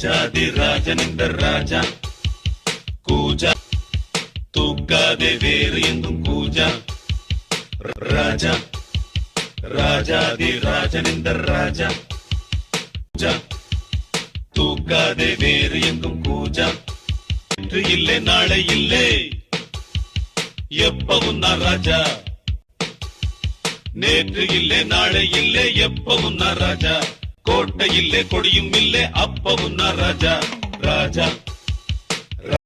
ராஜாதி ராஜன் இந்த ராஜா கூஜா தூக்காதே வேறு எங்கும் கூஜா ராஜா ராஜாதி ராஜன் இந்த ராஜா கூஜா தூக்காதே வேறு எங்கும் கூஜா இன்று இல்லை நாளை இல்லை எப்பவும் நான் ராஜா நேற்று இல்லை நாளை இல்லை எப்பவும் நான் ராஜா கோட்டை இல்லை கொடியும் இல்லை அப்பவும் நான் ராஜா ராஜா